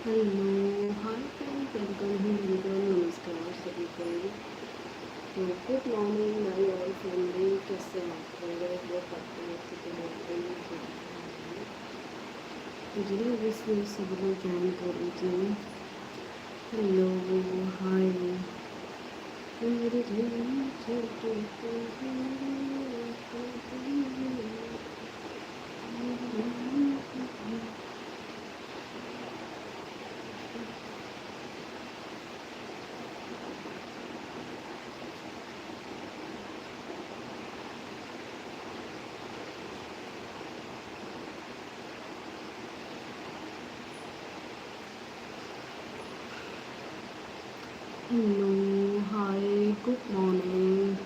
Hello, hi friend, welcome हूँ welcome नमस्कार सभी को। तो good morning my all family, कैसे हैं आप लोग? आई होप आप लोग अच्छे से होंगे, तो जरूर इसमें सब लोग ज्वाइन कर लीजिए। हेलो, हाय। मेरे जीवन छोटे हेलो, हाय, गुड मॉर्निंग।